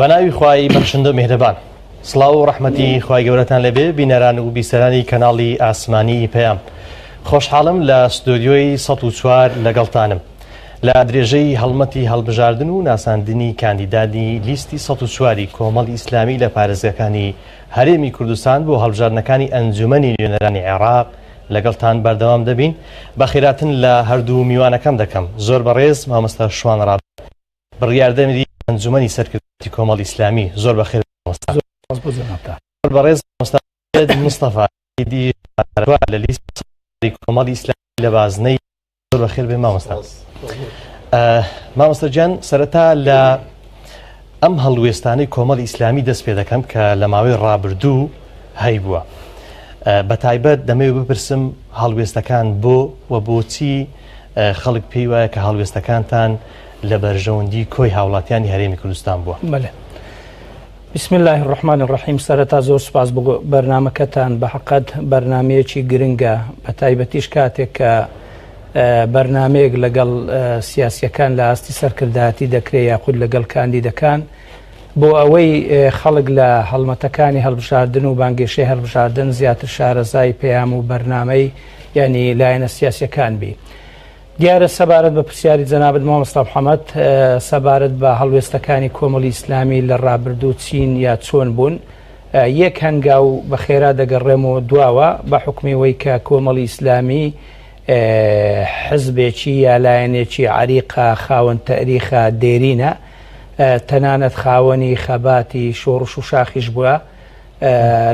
بەناوی خوای بەخشندە و میهرەبان. سڵاو و ڕەحمەتی خوای گەورەتان لەبێ بینەران و بیسەرانی کەناڵی ئاسمانی پەیام. خۆشحاڵم لە ستۆدیۆی 104 لەگەڵتانم لە درێژەی هەڵمەتی هەڵبژاردن و ناساندنی کاندیدانی لیستی 104 کۆمەڵی ئیسلامی لە پارێزگاکانی هەرێمی کوردستان بۆ هەڵبژاردنەکانی ئەنجومەنی نوێنەرانی عێراق لەگەڵتان بەردەوام دەبین. بەخێراتن لە هەردوو میوانەکەم دەکەم. زۆر بەڕێز مامۆستا شوان ڕابێ بڕیاردەمیری ئەنجومەنی سەرکردی کۆمەڵی ئیسلامی. زۆر بەخێر مامۆستا. زۆر بەڕێز مامۆستا مستەفا دی لە لیستی کۆمەڵی ئیسلامی لە بازنەی. زۆر بەخێر بێ مامۆستا. مامۆستا گیان سەرەتا لە ئەم هەڵوێستانەی کۆمەڵی ئیسلامی دەست پێ دەکەم کە لە ماوەی ڕابردوو هەیبووە. بە تایبەت دەمەوێت بپرسم هەڵوێستەکان بۆ و بۆچی خەڵک پێی وایە کە هەڵوێستەکانتان لە بەرژەوەندی کۆی هاوڵاتیانی هەرێمی کوردستان بووە. بەڵێ. بسم الله الرحمن الرحیم. سەرەتا زۆر سپاس بۆ بەرنامەکەتان. بە حەقەت بەرنامەیەکی گرنگە، بە تایبەتیش کاتێک کە بەرنامەیەک لەگەڵ سیاسیەکان لە ئاستی سەرکردایەتی دەکرێت یاخود لەگەڵ کاندیدەکان بۆ ئەوەی خەڵک لە هەڵمەتەکانی هەڵبژاردن و بانگێشەی هەڵبژاردن زیاتر شارەزای پەیام و بەرنامەی ینی لایەنە سیاسیەکان بی. دیارە سەبارەت بە پرسیاری جەنابەت مامۆستا محەممەد سەبارەت بە هەڵوێستەکانی کۆمەڵی ئیسلامی لە ڕابردوو چین یا چۆن بوون، یەک هەنگاو بە خێرا دەگەڕێمەوە دواوە بە حکمیەوەی کە کۆمەڵی ئیسلامی حزبێکی یا لایەنێکی عریقە خاوەن تەریخە دێرینە، تەنانەت خاوەنی خەباتی شۆڕش و شاخیش بووە.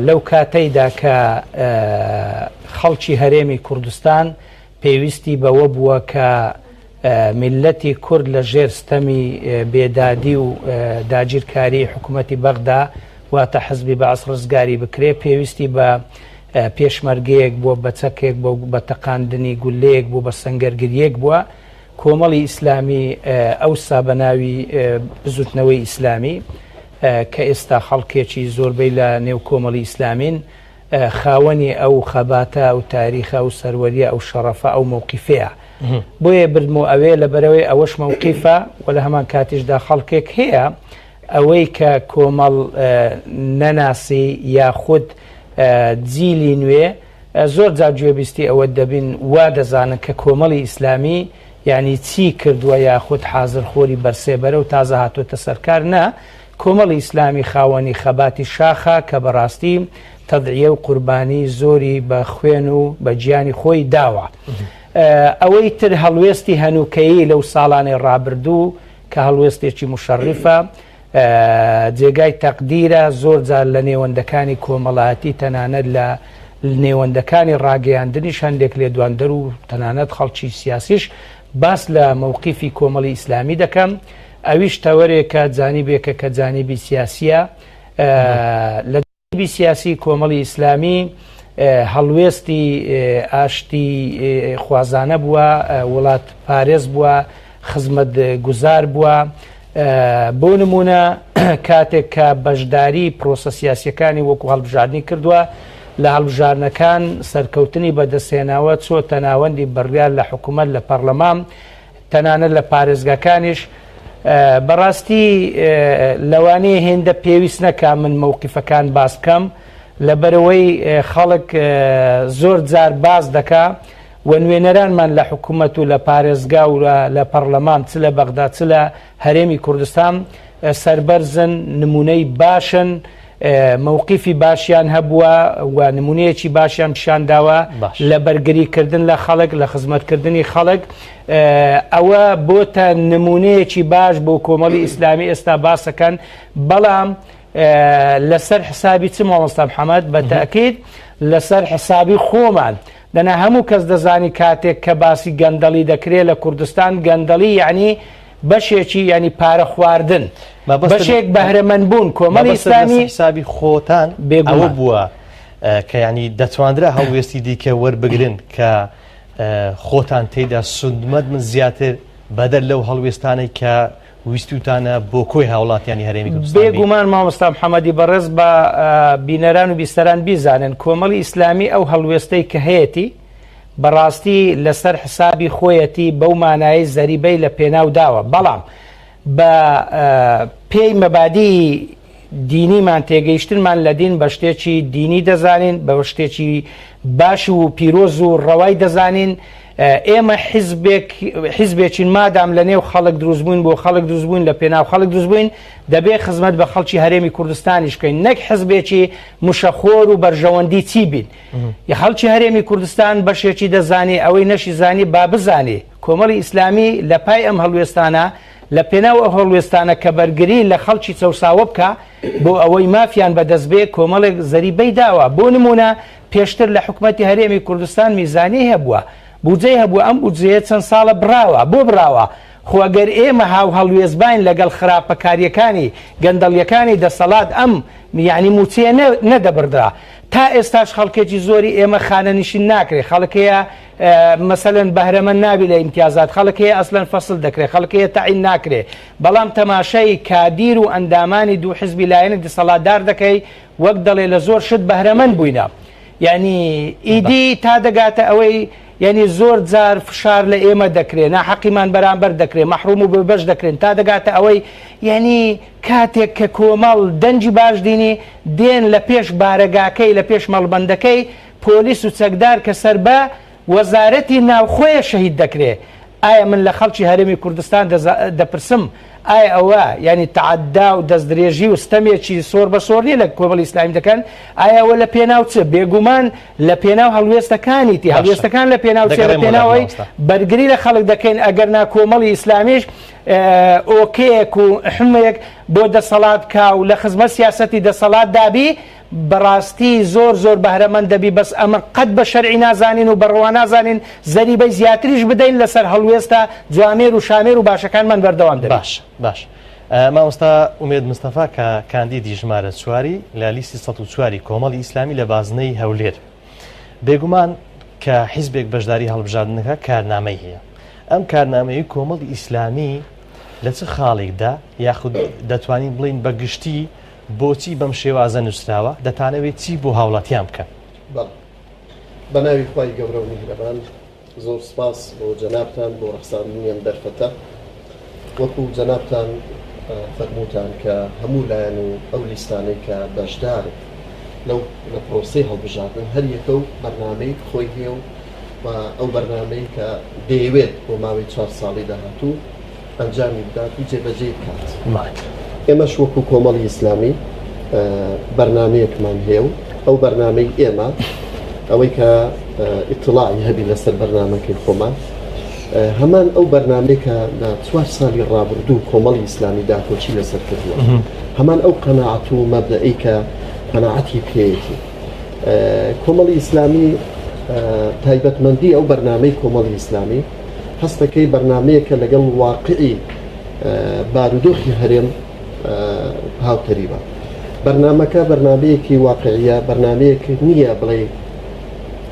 لەو کاتەیدا کە خەڵکی هەرێمی کوردستان پێویستی بەوە بووە کە میلەتی کورد لە ژێر ستەمی بێدادی و داگیرکاری حکوومەتی بەغدا واتە حزبی بەعس ڕزگاری بکرێ، پێویستی بە پێشمەرگەیەک بۆ بەچەکێک بۆ بە تەقاندنی گولەیەک بۆ بە سەنگەرگریەک بووە. کۆمەڵی ئیسلامی ئەوسا بە ناوی بزوتنەوەی ئیسلامی کە ئێستا خەڵکێکی زۆربەی لە نێو کۆمەڵی ئیسلامین خاوەنی ئەو خەباتە ئەو تاریخە و سەروەریە ئەو شەڕەفە ئەو مووقیفەیە. بۆیە بردمەوە ئەوێ لەبەرەوەی ئەوەش مووقیفە و لە هەمان کاتیشدا خەڵکێک هەیە ئەوەی کە کۆمەڵ نەناسی یاخود جیلی نوێ زۆر جار گوێبیستی ئەوە دەبین وا دەزانن کە کۆمەڵی ئیسلامی یعنی چی کردووە یاخود حازرخۆری بەرسێبەرە و تازە هاتوۆتە سەرکار. نا، کۆمەڵی ئیسلامی خاوەنی خەباتی شاخە کە بەڕاستی تەدعیە و قوربانی زۆری بە خوێن و بە گیانی خۆی داوە. ئەوەی تر هەڵوێستی هەنووکەیی لەو ساڵانی ڕابردوو کە هەڵوێستێکی مشەڕیفە، جێگای تەقدیرە زۆر جار لە نێوەندەکانی کۆمەڵایەتی تەنانەت لە نێوەندەکانی ڕاگەیاندنیش هەندێک لێدواندەر و تەنانەت خەڵکی سیاسیش باس لە مووقیفی کۆمەڵی ئیسلامی دەکەم. ئەویش تەوەرێکە جانیبێکە کە جانیبی سیاسیە. لە جانیبی سیاسی کۆمەڵی ئیسلامی هەڵوێستی ئاشتی خوازانە بووە، وڵات پارێز بووە، خزمەت گوزار بووە. بۆ نمونە کاتێک کە بەشداری پرۆسە سیاسیەکانی وەکو هەڵبژاردننی کردووە، لە هەڵبژارنەکان سەرکەوتنی بەدەستێناوە چۆتە ناوەندی بڕیار لە حکوومەت لە پەرلەمان، تەنانەت لە پارێزگاکانیش. بەڕاستی لەوانەیە هێندە پێویست نەکا من مووقیفەکان باس بکەم لەبەرەوەی خەڵک زۆر جار باز دەکا و نوێنەرانمان لە حکوومەت و لە پارێزگا و لە پەرلەمان چ لە بەغدا چ لە هەرێمی کوردستان سەربەرزن، نمونەی باشن، مووقیفی باشیان هەبووە و نمونەیەکی باشیان پیشانداوە لە بەرگریکردن لە خەڵک، لە خزمەتکردنی خەڵک. ئەوە بۆتە نمونەیەکی باش بۆ کۆمەڵی ئیسلامی ئێستا باسەکەن. بەڵام لەسەر حسابی چ مامۆستا محەممەد؟ بە تەئکید لەسەر حسابی خۆمان. دەنا هەموو کەس دەزانی کاتێک کە باسی گەندەڵی دەکرێت لە کوردستان، گەندەڵی یعنی بەشێکی ینی پارە خواردن، بەشێک بەهرەمەند بوون. کۆمەڵی ئیسلامی حسابی خۆتان ئەوە بووە کە ینی دەتواندرا هەڵوێستی دیکە وەربگرن کە خۆتان تێیدا سودمەت من زیاتر بەدەر لەو هەڵوێستانەی کە ویستوتانە بۆ کۆی هاوڵاتیانی هەرێمی کوردستان. بێگومان مامۆستا محەممەدی بەڕێز بە بینەران و بیستەران بیزانن کۆمەڵی ئیسلامی ئەو هەڵوێستەی کە هەیەی بەڕاستی لەسەر حسابی خۆیەتی بەو مانایی زەریبەی لە پێناو داوە. بەڵام بە پێی مەبادی دینیمان تێگەیشتنمان لە دین بە شتێکی دینی دەزانین بە شتێکی باش و پیرۆز و ڕەوای دەزانین ئێمە حیزبێکین مادام لە نێو خەڵک دروستبووین بۆ خەڵک دروستبووین لە پێناو خەڵک دروستبووین دەبێت خزمەت بە خەڵکی هەرێمی کوردستانیش بکەین نەک حیزبێکی موشەخۆر و بەرژەوەندی چی بین یا خەڵکی هەرێمی کوردستان بەشێکی دەزانێ ئەوەی نەشی زانی با بزانێ کۆمەڵی ئیسلامی لە پای ئەم هەڵوێستانە لە پێناو ئەو هەڵوێستانە کە بەرگری لە خەڵکی چەساوە بکە بۆ ئەوەی مافیان بەدەستبێ کۆمەڵێک زەریبەی داوە بۆ نمونە پێشتر لە حکوومەتی هەرێمی کوردستان میزانی هەبووە بودجەی هەبووە ئەم بودجەیە چەند ساڵە براوە بۆ براوە خۆگەر ئێمە هاو هەڵوێزبین لەگەڵ خراپەکاریەکانی گەندەڵیەکانی دەسەڵات ئەم یعنی موچێ نەدەبردرا تا ئێستاش خەڵکێکی زۆری ئێمە خانەنشین ناکرێت خەڵکەیە مەسەلەن بەهرەمەند نابی لە ئیمتیازات خەڵکەیە ئەسلەن فەسڵ دەکرێت خەڵکەیە تەعین ناکرێت بەڵام تەماشای کادیر و ئەندامانی دوو حیزبی لایەنە دەسەڵاتدار دەکەی وەک دەڵێ لە زۆر شت بەهرەمەند بووینە یعنی ئیدی تا دەگاتە ئەوەی یعنی زۆر جار فشار لە ئێمە دەکرێت ناحەقیمان بەرامبەر دەکرێت مەحروم و بەش دەکرێن تا دەگاتە ئەوەی یعنی کاتێک کە کۆمەڵ دەنجی باش دینی دێن لە پێش بارەگاکەی لە پێش مەڵبەندەکەی پۆلیس و چەکدار کە سەر بە وەزارەتی ناوخۆیە شەهید دەکرێت ئایا من لە خەڵکی هەرێمی کوردستان دەپرسم ئایا ئەوە ینی تعدا و دەستدرێژی و ستەمێکی سۆر بە سۆرنی لە کۆمەڵی ئیسلامی دەکەن ئایا ئەوە لە پێناو چ بێگومان لە پێناو هەڵوێستەکانی تی هەڵوێستەکان لە پێناو چ لە پێناوەی بەرگری لە خەڵک دەکەین ئەگەر نا کۆمەڵی ئیسلامیش ئۆکەیەک و حمەیەک بۆ دەسەڵات کا و لە خزمەت سیاسەتی دەسەڵات دابی بەڕاستی زۆر زۆر بەهرەمەند دەبی بەس ئەمە قەت بە شەرعی نازانین و بەڕەوا نازانین زەریبەی زیاتریش بدەین لەسەر هەڵوێستە جوامێر و شامێر و باشەکانمان بەردەوام دەبێت باش مامۆستا ئومێد مستەفا کە کاندیدی ژمارە چواری لە لیستی 104 کۆمەڵی ئیسلامی لە بازنەی هەولێر بێگومان کە حیزبێک بەشداری هەڵبژاردنەکە کارنامەی هەیە ئەم کارنامەی کۆمەڵی ئیسلامی لە چ خاڵێکدا یاخود دەتوانین بڵین بە گشتی بۆچی بەم شێوازە نووسراوە دەتانەوێت چی بۆ هاوڵاتیان بکە بە ناوی خوای گەورە و میهرەبان زۆر سپاس بۆ جەنابتان بۆ ڕەخساندنیان دەرفەتە وەکو جەنابتان فەرمووتان کە هەموو لایەن و ئەو لیستانەی کە بەشدارن لەو لە پرۆسەی هەڵبژاردن هەر یەکە و بەرنامەی خۆی هەیە و ئەو بەرنامەی کە دەیەوێت بۆ ماوەی 4 ساڵی داهاتوو ئەنجامی بدات و جێبەجێ بکات ئێمەش وەکو کۆمەڵی ئیسلامی بەرنامەیەکمان هەیە و ئەو بەرنامەی ئێمە ئەوەی کە ئیطلاعی هەبی لەسەر بەرنامەکەی خۆمان هەمان ئەو بەرنامەی کە لە 4 ساڵی ڕابردوو کۆمەڵی ئیسلامی داخۆچی لەسەر کردووە هەمان ئەو قەناعەت و مەبدەئی کە قەناعەتی پێیەتی کۆمەڵی ئیسلامی تایبەتمەندی ئەو بەرنامەی کۆمەڵی ئیسلامی هەستەکەی بەرنامەیەکە لەگەڵ واقعی بارودۆخی هەرێم هاوتەری بە بەرنامەکە بەرنامەیەکی واقعیە بەرنامەیەک نییە بڵێ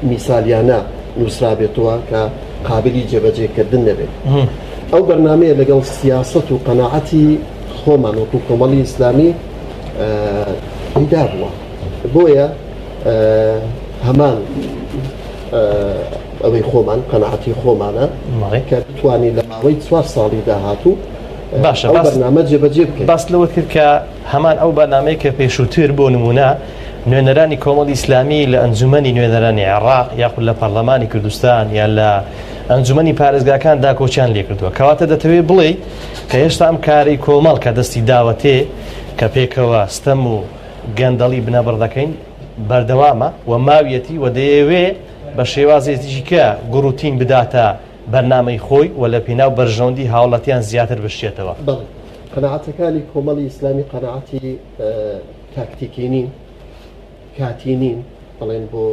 میسالیانە نووسرابێتەوە کە قابلی جێبەجێکردن نەبێت ئەو بەرنامەیە لەگەڵ سیاست و قەناعەتی خۆمان وەکو کۆمەڵی ئیسلامی پیدا بووە بۆیە هەمان ئەوەی خۆمان قەناعەتی خۆمانە کە بتوانین لە ماوەی 4 ساڵی داهاتوو باشە بەرنامە جێبەجێ بکەین باس لەوە کرد کە هەمان ئەو بەرنامەی کە پێشووتر بۆ نمونە نوێنەرانی کۆمەڵی ئیسلامی لە ئەنجومەنی نوێنەرانی عێراق یاخود لە پەرلەمانی کوردستان یان لە ئەنجومەنی پارێزگاکان داکۆچیان لێ کردووە کەواتە دەتەوێت بڵێ کە هێشتا ئەم کاری کۆمەڵ کە دەستی داوەتێ کە پێکەوە ستەم و گەندەڵی بنەبڕ دەکەین بەردەوامە و ماویەتی و دەیەوێ بە شێوازێتیشی کە گوڕوتین بداتە بەرنامەی خۆی و لە پێناو بەرژەوەندی هاوڵاتیان زیاتر بشتێتەوە قەناعەتەکانی کۆمەڵی ئیسلامی قەناعەتی تاکتیکی نین کاتی نین بەڵێن بۆ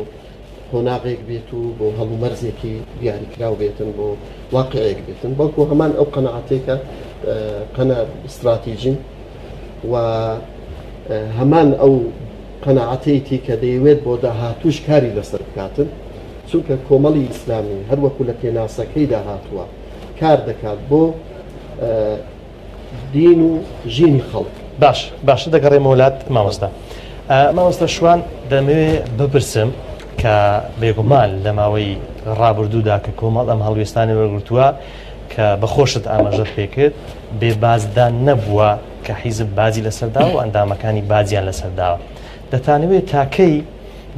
هۆناغێک بێت و بۆ هەڵومەرزێکی دیاریکراو بێتن بۆ واقعەیەک بێتن بەڵکو هەمان ئەو قەناعەتێکە قەنە استراتیژین و هەمان ئەو قەناعەتێتی کە دەیەوێت بۆ داهاتووش کاری لەسەر بکاتن چونکە کۆمەڵی ئیسلامی هەروەکو لە پێناسەکەی داهاتووە کار دەکات بۆ دین و ژینی خەڵک باش دەگەڕێمە وڵات مامۆستا مامۆستا شوان دەمەوێت بپرسم کە بێگومان لە ماوەی ڕابردوودا کە کۆمەڵ ئەم هەڵوێستانی وەرگرتووە کە بەخۆشت ئاماژەت پێکرد بێبازدان نەبووە کە حیزب بازی لەسەرداوە و ئەندامەکانی بازیان لەسەرداوە دەتانەوێت تاکەی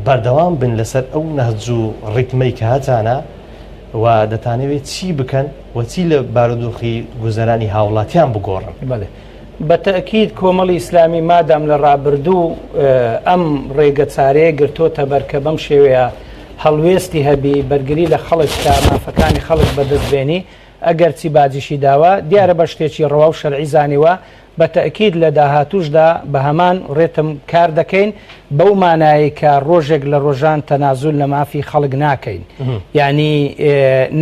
بەردەوام بن لەسەر ئەو نەهج و ڕیتمەی کە هەتانە و دەتانەوێت چی بکەن و چی لە بارودۆخی گوزەرانی هاوڵاتیان بگۆڕن. بەڵێ بەتەکید کۆمەڵی ئیسلامی مادام لە ڕابردوو ئەم ڕێگە چارەیە گرتۆتە بەرکە بەم شێوەیە هەڵوێستی هەبی بەرگری لە خەڵک کە مافەکانی خەڵک بەدەستبێنی ئەگەر چی باجیشی داوە دیارە بە شتێکی ڕەوا و شەرعی زانیوە بەتەکید لە داهاتوشدا بە هەمان ڕێتم کار دەکەین بەو مانایی کە ڕۆژێک لە ڕۆژان تەنازول لە مافی خەڵک ناکەین یعنی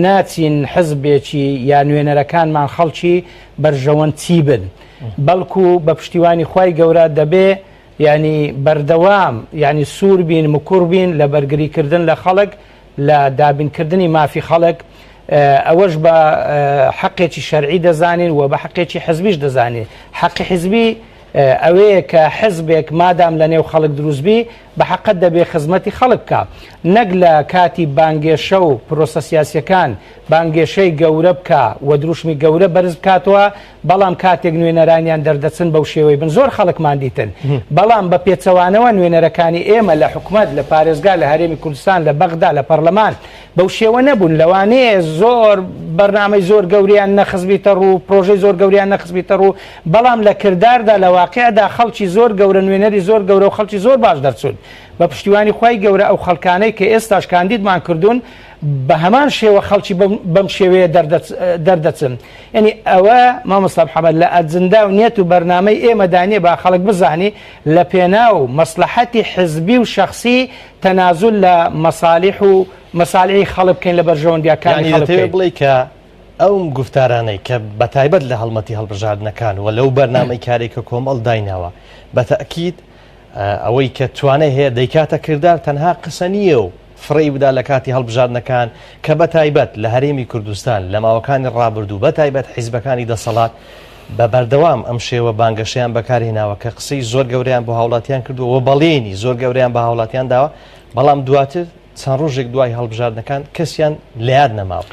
ناچین حزبێکی یا نوێنەرەکانمان خەڵکی بەرژەوەند چی بن بەڵکو بە پشتیوانی خوای گەورە دەبێ ینی بەردەوام ینی سوور بین مکوڕ بین لە بەرگریکردن لە خەڵک لە دابینکردنی مافی خەڵک ئەوەش بە حەقێکی شەرعی دەزانین و بە حەقێکی حزبیش دەزانین حەقی حزبی ئەوەیە کە حزبێک مادام لە نێو خەڵک دروستبی بە حەقت دەبێ خزمەتی خەڵک بکە نەک لە کاتی بانگێشە و پرۆسە سیاسیەکان بانگێشەی گەورە بکە و دروشمی گەورە بەرز بکاتەوە بەڵام کاتێک نوێنەرانیان دەردەچن بەو شێوەی بن زۆر خەڵکمان دیتن بەڵام بە پێچەوانەوە نوێنەرەکانی ئێمە لە حکومەت لە پارێزگا لە هەرێمی کوردستان لە بەغدا لە پەرلەمان بەو شێوە نەبوون لەوانەیە زۆر بەرنامەی زۆر گەوریان نەخزبیتە ڕوو پرۆژەی زۆر گەوریان نەخزبیتە ڕوو بەڵام لە کرداردا لە واقعدا خەڵکی زۆر گەورە نوێنەری زۆر گەورە و خەڵکی زۆر باش دەرچون بە پشتیوانی خوای گەورە ئەو خەڵکانەی کە ئێستاش کاندیدمان کردوون بە هەمان شێوە خەڵکی بەم شێوەیە دەردەچن یعنی ئەوە مامۆستا محەممەد لە ئەجندا و نیەت و بەرنامەی ئێمە دانیە با خەڵک بزانی لە پێناو مەسلحەتی حزبی و شەخصی تەنازول لە مەسالیح و مەسالیحی خەڵک بکەین لە بەرژەوەندیەکانی خەڵک بڵێ کە ئەو گفتارانەی کە بەتایبەت لە هەڵمەتی هەڵبژاردنەکان و لەو بەرنامەی کارێکە کۆمەڵ دایناوە بەتەکید ئەوەی کە توانای هەیە دەیکاتە کردار تەنها قسە نییە و فڕی بدا لە کاتی هەڵبژاردنەکان کە بەتایبەت لە هەرێمی کوردستان لە ماوەکانی ڕابردوو بەتایبەت حیزبەکانی دەسەڵات بە بەردەوام ئەم شێوە بانگەشیان بەکارهێناوە کە قسەی زۆر گەوریان بۆ هاوڵاتیان کردو و بەڵێنی زۆر گەوریان بە هاوڵاتیان داوە بەڵام دواتر چەند ڕۆژێک دوای هەڵبژاردنەکان کەسیان لە یاد نەماوە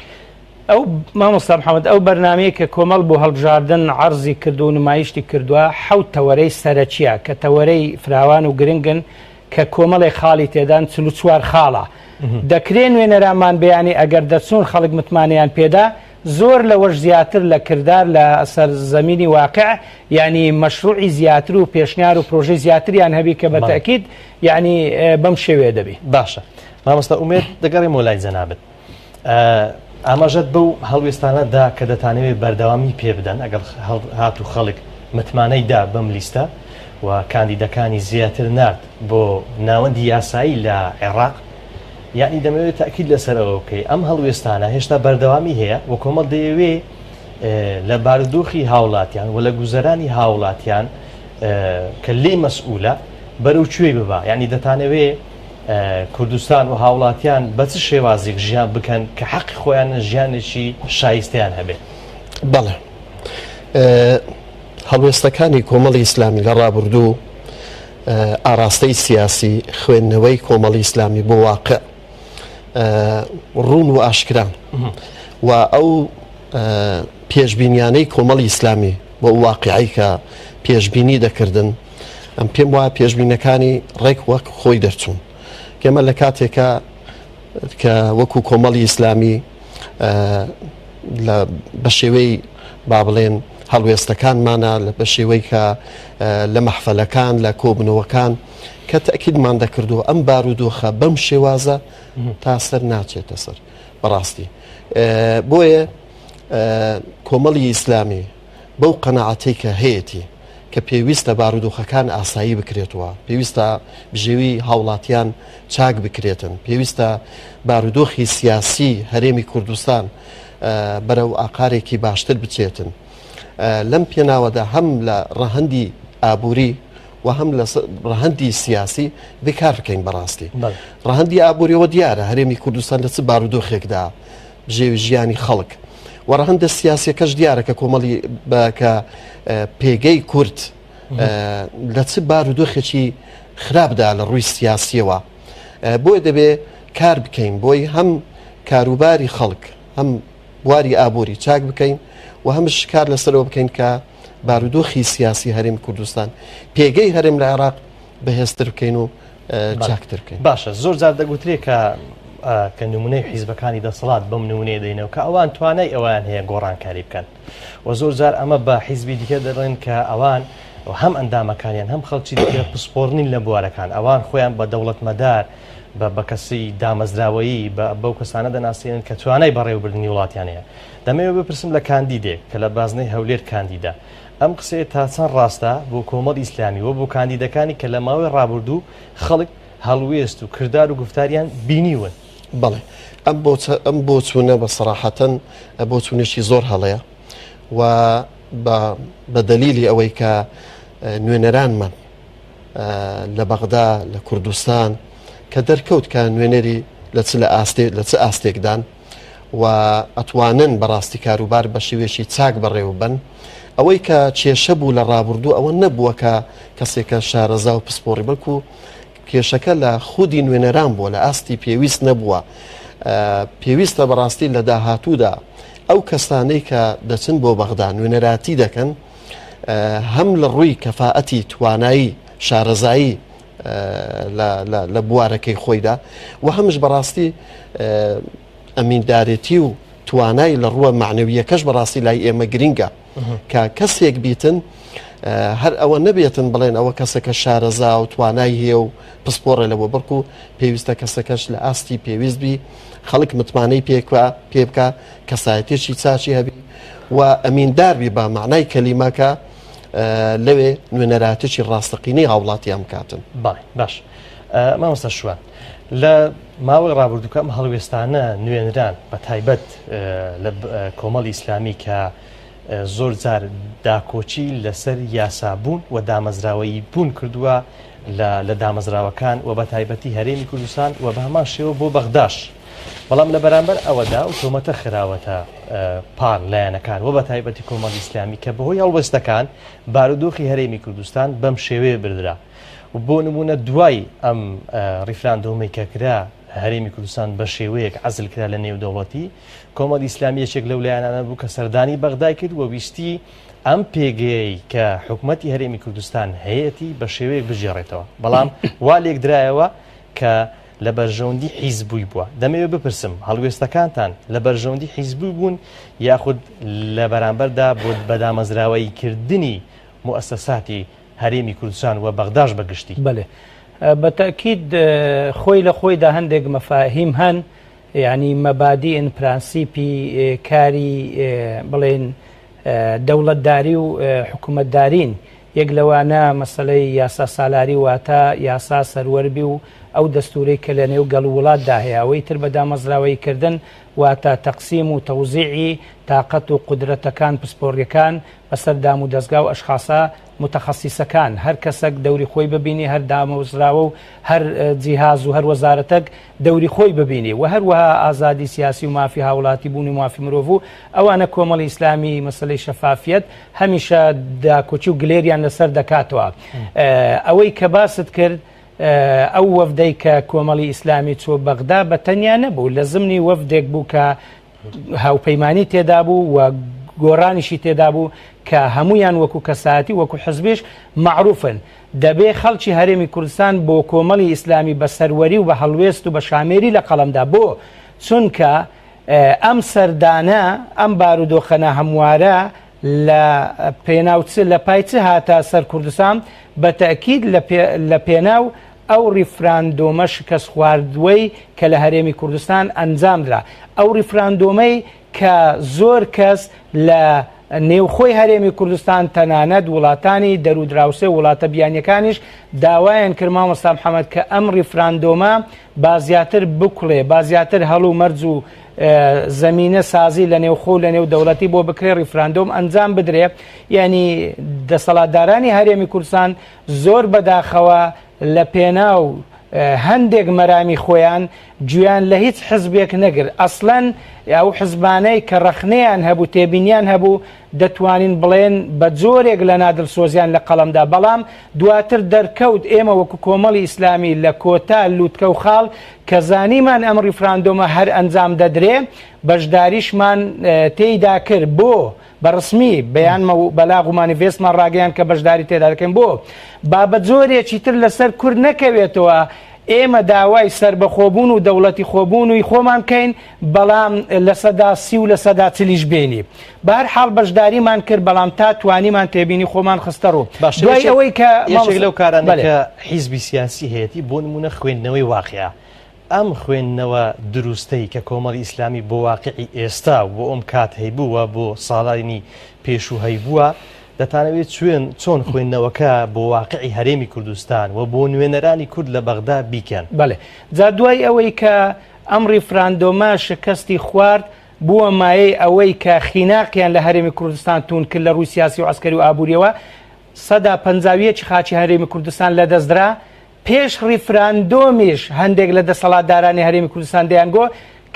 ئەو مامۆستا محەممەد ئەو بەرنمەیە کە کۆمەڵ بۆ هەڵبژاردن عەرزی کردو و نمایشتی کردووە حەوت تەوەرەی سەرەکیە کە تەوەرەی فراوان و گرنگن کە کۆمەڵی خاڵی تێدان 44 خاڵە دەکرێن نوێنەرانمان بەیانی ئەگەر دەچون خەڵک متمانیان پێدا زۆر لەوەش زیاتر لە کردار لە سەرزەمینی واقع ینی مەشروعی زیاتر و پێشنیار و پرۆژەی زیاتریان هەبی کە بەتەکید ینی بەم شێوێ دەبی باشە مامۆستا ئومێد دەگەڕێم وەلای جەنابەت ئاماژەت بەو هەڵوێستانەدا کە دەتانەوێت بەردەوامی پێ بدەن ئەگەر هاتوو خەڵک متمانەیدا بەم لیستە و کاندیدەکانی زیاتر نرد بۆ ناوەندی یاسایی لە عێراق یعنی دەمەوێت تاکید لەسەرەوە بکەی ئەم هەڵوێستانە هێشتا بەردەوامی هەیە و کۆمەڵ دەیەوێ لە بارودۆخی هاوڵاتیان و لە گوزەرانی هاوڵاتیان کە لێ مەسئولە بەرەو کوێ ببا یعنی دەتانەوێ کوردستان و هاوڵاتیان بە چ شێوازێک ژیان بکەن کە حەقی خۆیان ژیانێکی شایستیان هەبێت بەڵێ هەڵوێستەکانی کۆمەڵی ئیسلامی لە ڕابردوو ئاراستەی سیاسی خوێندنەوەی کۆمەڵی ئیسلامی بۆ واقع ڕوون و ئاشکران و ئەو پێشبینیانەی کۆمەڵی ئیسلامی بۆ واقعی کە پێشبینی دەکردن ئەم پێم وایە پێشبینەکانی ڕێک وەک خۆی دەرچوون کەمە لە کاتێکە کە وەکو کۆمەڵی ئیسلامی بە شێوەی با بڵێن هەڵوێستەکانمانە بە شێوەی کە لە مەحفەلەکان لە کۆبنەوەکان کە تەکیدمان دەکردو ئەم بارودۆخە بەم شێوازە تا سەر ناچێتە سەر بەڕاستی بۆیە کۆمەڵی ئیسلامی بەو قەناعەتەی کە هەیەی کە پێویستە بارودۆخەکان ئاسایی بکرێتەوە پێویستە بژێوی هاوڵاتیان چاک بکرێتن پێویستە بارودۆخی سیاسی هەرێمی کوردستان بەرەو ئاقارێکی باشتر بچێتن لەم پێناوەدا هەم لە ڕەهەندی ئابووری و هەم لە ڕەهەندی سیاسی بێکار بکەین بەڕاستی ڕەهەندی ئابووریەوە دیارە هەرێمی کوردستان لە چ بارودۆخێکدا بژێوی ژیانی خەڵک و ڕەهەندە سیاسیەکەش دیارە کە کۆمەڵی کە پێگەی کورد لە چ بارودۆخێکی خراپدا لە ڕووی سیاسیەوە بۆی دەبێ کار بکەین بۆی هەم کاروباری خەڵک هەم بواری ئابووری چاک بکەین و هەمش کار لەسەرەوە بکەین کە بارودۆخی سیاسی هەرێمی کوردستان پێگەی هەرێم لە عێراق بەهێزتر بکەین و چاکتر بکەین. باشە زۆر جار دەگوترێ کە نمونەی حیزبەکانی دەسەڵات بەم نمونەیە دەینەوە کە ئەوان توانای ئەوان هەیە گۆڕانکاری بکەن و زۆر جار ئەمە بە حیزبی دیکە دەڵێن کە ئەوان هەم ئەندامەکانیان هەم خەڵکی دیکە پسپۆڕنین لە بوارەکان ئەوان خۆیان بە دەوڵەتمەدار بە کەسی دامەزراوەیی بەو کەسانە دەناسیێنن کە توانای بەڕێوەبردننی وڵاتیان هەیە. دەمەوێت بپرسم لە کاندیدێک کە لە بازنەی هەولێر کاندیدا ئەم قسەیە تا چەند ڕاستە بۆ کۆمەڵی ئیسلامی و بۆ کاندیدەکانی کە لە ماوەی ڕابردوو خەڵک هەڵوێست و کردار و گفتاریان بینیون. بەڵێ ئەم بۆ چوونە بە سەراحەتەن بۆ چوونێکی زۆر هەڵەیە و بە دەلیلی ئەوەی کە نوێنەرانمان لە بەغدا لە کوردستان کە دەرکەوت کە نوێنەری لە چ ئاستێکدان و ئەتوانن بەڕاستی کاروبار بە شێوێکی چاک بەڕێوە بن ئەوەی کە کێشە بوو لە ڕابردوو ئەوە نەبووە کە کەسێکە شارەزا و پسپۆڕی بەڵکو کێشەکە لە خودی نوێنەران بووە لە ئاستی پێویست نەبووە. پێویستە بەڕاستی لە داهاتوودا ئەو کەسانەی کە دەچن بۆ بەغدا نوێنەراتی دەکەن هەم لە ڕووی کەفاەتی توانایی شارەزایی لە بوارەکەی خۆیدا و هەمش بەڕاستی ئەمیندارێتی و توانای لە ڕووە معنەویەکەش بەڕاستی لای ئێمە گرینگە کە کەسێک بیتن هەر ئەوە نەبێتن بڵێن ئەوە کەسەکە شارەزا و توانای هەیە و پسپۆڕە لەوە بڕکو و پێویستە کەسەکەش لە ئاستی پێویستبی خەڵک متمانەی پێ بکە کەسایەتێکی چاچی هەبی و ئەمینداربی بە معنای کەلیمەکە لەوێ نوێنەراتێکی ڕاستەقینەی هاوڵاتیان بکاتن. باش مامۆستا شوان لە ماوەی ڕابردووکەم هەڵوێستانە نوێنران بە تایبەت لە کۆمەڵی ئیسلامی کە زۆر جار داکۆچی لەسەر یاسابوون و دامەزراوەیی بوون کردووە لە دامەزراوەکان و بە تایبەتی هەرێمی کوردستان و بە هەمان شێوە بۆ بەغداش. بەڵام لە بەرامبەر ئەوەدا و تۆمەتە خراوەتە پار لایەنەکان و بە تایبەتی کۆمەڵی ئیسلامی کە بەهۆی هەڵوێستەکان بارودۆخی هەرێمی کوردستان بەم شێوەیە بردرا و بۆ نمونە دوای ئەم ریفراندۆمەی کە کرا هەرێمی کوردستان بە شێوەیەک عەزل کرا لە نێو دەوڵەتی کۆمەڵی ئیسلامی یەکێک لەو لایەنانە بوو کە سەردانی بەغدای کرد و ویستی ئەم پێگەی کە حکوومەتی هەرێمی کوردستان هەیەتی بە شێوەیەک بژێڕێتەوە بەڵام وا لێک درایەوە کە لە بەرژەوەندی حیزبووی بووە. دەمەوێت بپرسم هەڵوێستەکانتان لە بەرژەوەندی حیزبووی بوون یاخود لە بەرامبەردا بۆ بەدامەزراوەی کردنی مؤسساتی هەرێمی کوردستان و بەغداش بەگشتی؟ بەڵێ بەتەکید خۆی لە خۆیدا هەندێک مەفاهیم هەن یعنی مەبادیئن پرانسیپی کاری بڵێن دەوڵەتداری و حکوومەتدارین یەک لەوانە مەسەلەی یاسا سالاری واتە یاسا سەروەربی و ئەو دەستورەی کە لە نێو گەڵ وڵاتدا هەیە ئەوەی تر بە دامەزراوەیکردن واتە تەقسیم و تەوزیعی تااقەت و قودرەتەکان پسپۆڕیەکان بەسەر دام و دەستگا و ئەشخاصە متەخەسیسەکان هەر کەسێک دەوری خۆی ببینی هەر دامەزراوە و هەر جیهاز و هەر وەزارەتەک دەوری خۆی ببینی و هەروەها ئازادی سیاسی و مافی هاوڵاتی بوونی مافی مرۆڤ و ئەوانە کۆمەڵی ئیسلامی مەسەلەی شەفافیەت هەمیشە داکۆچی و گلێریان لەسەر دەکاتەوە. ئەوەی کە باست کرد ئەو وەفدەی کە کۆمەڵی ئیسلامی چۆ بەغدا بە تەنیا نەبوو لە زمنی وەفدێک بوو کە هاوپەیمانی تێدا بوو و گۆڕانیشی تێدا بوو کە هەمویان وەکو کەساتی وەکو حزبیش معروفن دەبێ خەڵکی هەرێمی کوردستان بۆ کۆمەڵی ئیسلامی بە سەروەری و بە هەڵوێست و بە شامێری لە قەڵەمدا بۆ چونکە ئەم سەردانە ئەم بارودۆخەنە هەموارە لە پێناوچ لە پایچ هاتە سەر کوردستان بە تەکید لە پێناو ئەو ریفراندۆمە شکەست خواردووەی کە لە هەرێمی کوردستان ئەنجامدرا ئەو ریفراندۆمەی کە زۆر کەس لە نێوخۆی هەرێمی کوردستان تەنانەت وڵاتانی دەرودراوسێ وڵاتە بیانیەکانیش داوایان کرد مامۆستا محەممەد کە ئەم ریفراندۆمە بازیاتر بکڵێ بازیاتر هەڵوو مەرج و زمینە سازی لە نێوخۆ لە نێو دەوڵەتی بۆ بکرێ ریفراندۆم ئەنجام بدرێ ینی دەسەڵاتدارانی هەرێمی کوردستان زۆر بەداخەوە لە پێناو هەندێک مەرامی خۆیان گویان لە هیچ حزبێک نەگر ئەسڵەن ئەو حزبانەی کە ڕەخنەیان هەبوو تێبینیان هەبوو دەتوانین بڵێن بە جۆرێک لە نادڵسۆزیان لە قەڵەمدا بەڵام دواتر دەرکەوت ئێمە وەکو کۆمەڵی ئیسلامی لە کۆتا لووتکە و خاڵ کە زانیمان ئەم ریفراندۆمە هەر ئەنجام دەدرێ بەشداریشمان تێیدا کرد بۆ بەڕسمی بەیانمە و بەلاغ و مانیڤێستمان ڕاگەیان کە بەشداری تێدا دەکەین بۆ بە جۆرێکی تر لەسەر کورد نەکەوێتەوە ئێمە داوای سربەخۆبوون و دەوڵەتی خۆبوونی خۆمان بکەین بەڵام لە سەدا 30 و لە سەدا 40 بێنی بە هەر حاڵ بەشداریمان کرد بەڵام تا توانیمان تێبینی خۆمان خستە ڕوو دوای ئەوەی کە یەکێک لەو کارانە کە حیزبی سیاسی هەیەی بۆ نمونە خوێندنەوەی واقعە ئەم خوێندنەوە دروستەی کە کۆمەڵی ئیسلامی بۆ واقعی ئێستا بۆ ئەم کات هەیبووە بۆ ساڵانی پێش و هەیبووە دەتانەوێت چۆن خوێندنەوەکە بۆ واقعی هەرێمی کوردستان و بۆ نوێنەرانی کورد لە بەغدا بیکەن بەڵێ جا دوای ئەوەی کە ئەم ریفراندۆمە شکستی خوارد بووە مایەی ئەوەی کە خیناقیان لە هەرێمی کوردستان تون کرد لە ڕووی سیاسی و عسکەری و ئابووریەوە 150 خاچی هەرێمی کوردستان لەدەستدرا پێش ریفراندۆمیش هەندێک لە دەسەڵاتدارانی هەرێمی کوردستان دەیانگۆ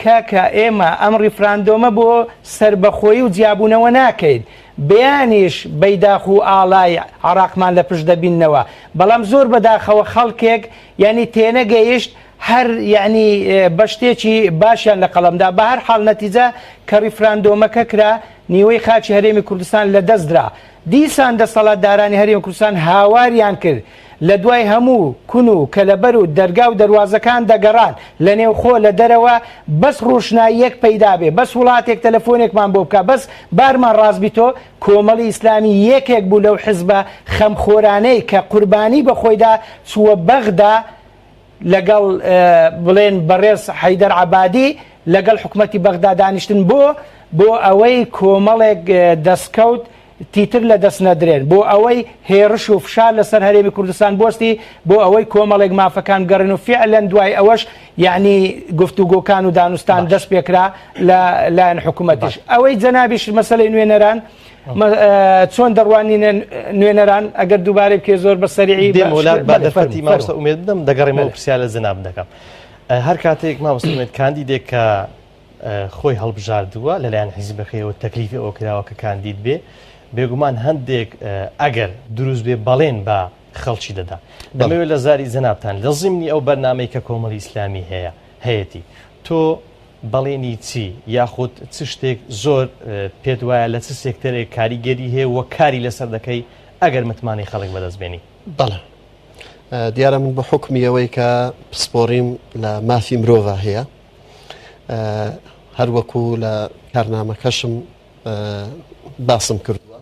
کاکە ئێمە ئەم ریفراندۆمە بۆ سربەخۆیی و جیابوونەوە ناکەین بەیانیش بەیداخ و ئاڵای عراقمان لە پشت دەبینەوە بەڵام زۆر بەداخەوە خەڵکێک ینی تێنەگەیشت هەر یعنی بە شتێکی باشیان لە قەڵەمدا بە هەر حاڵ نەتیجە کە ریفراندۆمەکە کرا نیوەی خاچی هەرێمی کوردستان لەدەستدرا دیسان دەسەڵاتدارانی هەرێمی کوردستان هاواریان کرد لە دوای هەموو کون و کەلەبەر و دەرگا و دەواازەکان دەگەڕان لە نێوخۆ لە دەرەوە بەس ڕۆشناییەک پەیدا بێ بەس وڵاتێک تەلەفۆنێکمان بۆ بکە بەس بارمان ڕازبیتۆ کۆمەڵی ئیسلامی یەکێک بوو لەو حزبە خەمخۆرانەی کە قوربانی بەخۆیدا چووە بەغدا لەگەڵ بڵێن بەڕێز حەیدەر عەبادی لەگەڵ حکومەتی بەغدا دانیشتن بۆ ئەوەی کۆمەڵێک دەستکەوت تیتر لە دەست نەدرێن بۆ ئەوەی هێرش و فشار لەسەر هەرێمی کوردستان بۆستی بۆ ئەوەی کۆمەڵێک مافەکان گەڕن و فعلەن دوای ئەوەش یعنی گفتوگۆکان و دانوستان دەست پێکرا لایەن حکوومەتیش ئەوەی جەنابیش مەسەلەی نوێنەران چۆن دەڕوانی نوێنەران ئەگەر دووبارەی بکێ زۆر بە سەریعی بەدەفەتی مامۆستا ئومێد بدەم دەگەڕێمەوە پرسیار لە جەناب دەکەم هەر کاتێک مامۆستا ئومێد کاندیدێک کە خۆی هەڵبژاردووە لەلایەن حیزبەکەیەوە تەکلیفی ئەوە کراوە کە کاندید بێ بێگومان هەندێک ئەگەر دروست بێ بەڵێن بە خەڵکی دەدا دەمەوێت لە زاری جەنابتان لە زیمنی ئەو بەرنامەی کە کۆمەڵی ئیسلامی هەیەی تۆ بەڵێنی چی یاخود چ شتێک زۆر پێت وایە لە چ سێکتەرێک کاریگەری هەیە و کاری لەسەر دەکەی ئەگەر متمانی خەڵک بەدەستبێنی بەڵێ دیارە من بە حکمی ئەوەی کە پسپۆڕیم لە مافی مرۆڤ هەیە هەروەکو لە کارنامەکەشم باسم کردووە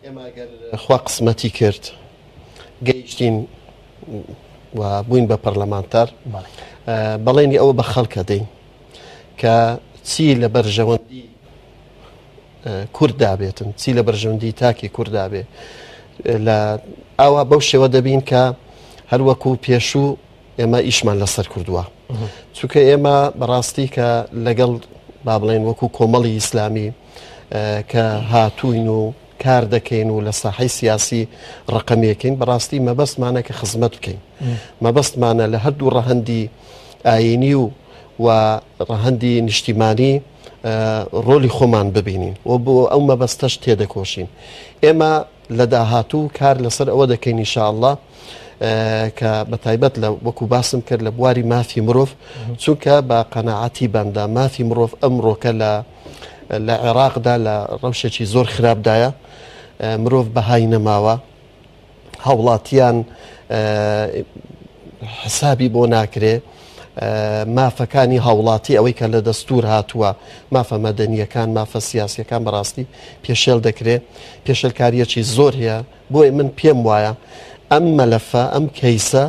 ئێمە ئەگەر خوا قسمەتی کرد گەیشتین و بووین بە پەرلەمانتار بەڵێنی ئەوە بە خەڵکە دەین کە چی لە بەرژەوەندی کووردا بێتن چی لە بەرژەوەندی تاکی کووردا بێ لە ئاوا بەو شێوە دەبین کە هەروەکو پێشوو ئێمە ئیشمان لەسەر کردووە چونکە ئێمە بەڕاستی کە لەگەڵ با بڵێن وەکو کۆمەڵی ئیسلامی کە هاتوین و کار دەکەین و لە ساحەی سیاسی ڕقەمێکین بەڕاستی مەبەستمانە کە خزمەت بکەین مەبەستمانە لە هەردوو ڕەهەندی ئاینی و ڕەهەندی نیشتیمانی ڕۆلی خۆمان ببینین و بۆ ئەو مەبەستەش تێدەکۆشین ئێمە لە داهاتوو کار لەسەر ئەوە دەکەین ئینشاءالله کە بەتایبەت لە وەکو باسم کرد لە بواری مافی مرۆڤ چونکە بە قەناعەتی بەندا مافی مرۆڤ ئەمڕۆکە لە عێراقدا لە ڕەوشێکی زۆر خراپدایە مرۆڤ بەهای نەماوە هاوڵاتیان حسابی بۆ ناکرێ مافەکانی هاوڵاتی ئەوەی کە لە دەستور هاتووە مافە مەدەنیەکان مافە سیاسیەکان بەڕاستی پێشێل دەکرێت پێشێلکاریەکی زۆر هەیە بۆی من پێم وایە ئەم مەلەفە ئەم کەیسە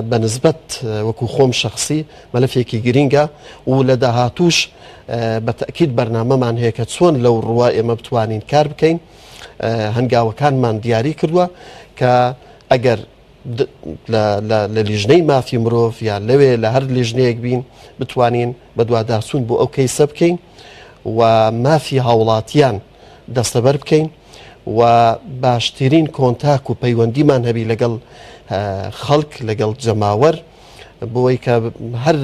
بەنسبەت وەکو خۆم شخصی مەلەفێکی گرینگە و لە داهاتوش بە تەکید بەرنامەمان هەیە کە چۆن لەو ڕوا ئێمە بتوانین کار بکەین هەنگاوەکانمان دیاری کردووە کە ئەگەر لە لیژنەی مافی مرۆڤ یان لەوێ لە هەر لیژنەیەک بین بتوانین بە دوواداسوون بۆ ئەو کەیسە بکەین و مافی هاوڵاتیان دەستەبەر بکەین و باشترین کۆنتاک و پەیوەندیمان هەبی لەگەڵ خەڵک لەگەڵ جەماوەر بۆی کە هەر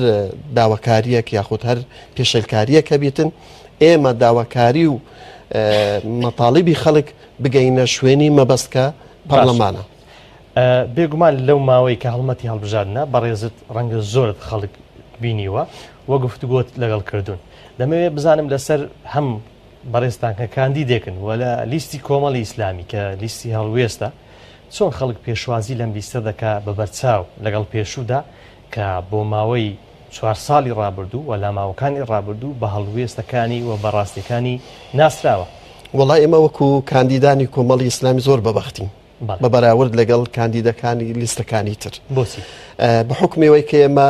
داواکاریەک یاخود هەر پێشەلکاریەک هەبێتن ئێمە داواکاری و مەطاڵبی خەڵک بگەینە شوێنی مەبەستکە پەرلەمانە. بێگومان لەو ماوەی کە هەڵمەتی هەڵبژاردنە بەڕێزت ڕەنگە زۆرت خەڵک بینیوە وە گفتوگۆت لەگەڵ کردوون. دەمەوێت بزانم لەسەر هەم بەڕێستان کە کاندیدێکن وە لە لیستی کۆمەڵی ئیسلامی کە لیستی هەڵوێستە چۆن خەڵک پێشوازی لەم لیستە دەکا بە بەرچاو لەگەڵ پێشوودا کە بۆ ماوەی 4 ساڵی ڕابردوو و لە ماوەکانی ڕابردوو بە هەڵوێستەکانی و بەڕاستیەکانی ناسراوە. وڵای ئێمە وەکو کاندیدانی کۆمەڵی ئیسلامی زۆر بەبەختین بە بەراورد لەگەڵ کاندیدەکانی لیستەکانی تر. بۆچی؟ بە حکمەوەی کە ئێمە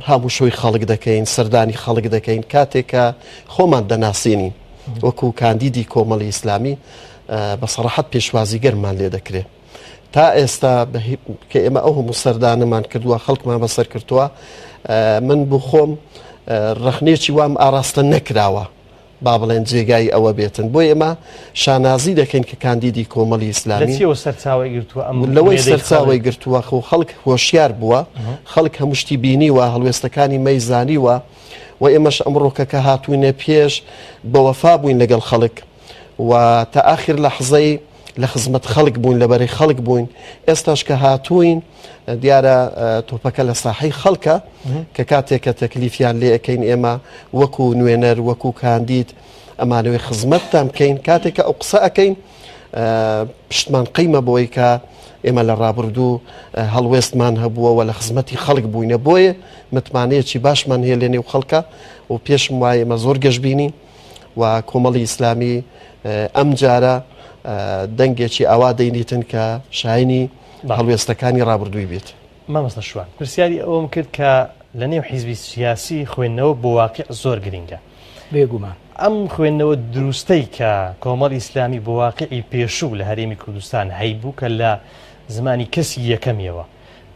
هەموو شوی خەڵک دەکەین، سەردانی خەڵک دەکەین، کاتێکە خۆمان دەناسیێنین وەکو کاندیدی کۆمەڵی ئیسلامی بە سەڕەحەت پێشوازیگەرمان لێ دەکرێت. تا ئێستا کە ئێمە ئەو هەموو سەردانەمان کردووە خەڵکمان بەسەر کردووە من بوو خۆم ڕەخنێکی وام ئاراستە نەکراوە با بڵێن جێگای ئەوە بێتن بۆ ئێمە شانازی دەکەین کە کاندیدی کۆمەڵی ئیسلامی لەوەی سەرچاوی گرتووە خۆ خەڵک هۆشیار بووە خەڵک هەمووشتی بینیوە هەڵوێستەکانی مەیزانیوە و ئێمەش ئەمڕۆکە کە هاتوینە پێش بە وەفا بووین لەگەڵ خەڵک و تا ئاخر لەحزەی لە خزمەت خەڵک بووین لەبەرەی خەڵک بووین ئێستاش کە هاتووین دیارە تۆپەکە لە ساحەی خەڵکە کە کاتێککە تەکلیفیان لێ ئەەکەین ئێمە وەکو نوێنەر وەکو کاندید ئەمانەوەی خزمەتتان بکەین کاتێککە ئەو قسە ئەەکەین پشتمان قەیمە بۆی کە ئێمە لە ڕابردوو هەڵوێستمان هەبووە و لە خزمەتی خەڵک بووینە بۆیە متمانەیەکی باشمان هەیە لێ نێو خەڵکە و پێشم وایە ئێمە زۆر گەشتبینین و کۆمەڵی ئیسلامی ئەم جارە دەنگێکی ئاوا دەینیتن کە شاینی هەڵوێستەکانی ڕابردووی بێت. مامۆستا شوان پرسیاری ئەوم کرد کە لە نێو حیزبی سیاسی خوێندنەوە بۆ واقع زۆر گرنگە بێگومان ئەم خوێندنەوە دروستەی کە کۆمەڵی ئیسلامی بۆ واقعی پێشوو لە هەرێمی کوردستان هەیبوو کە لە زمانی کەسی یەکەمیەوە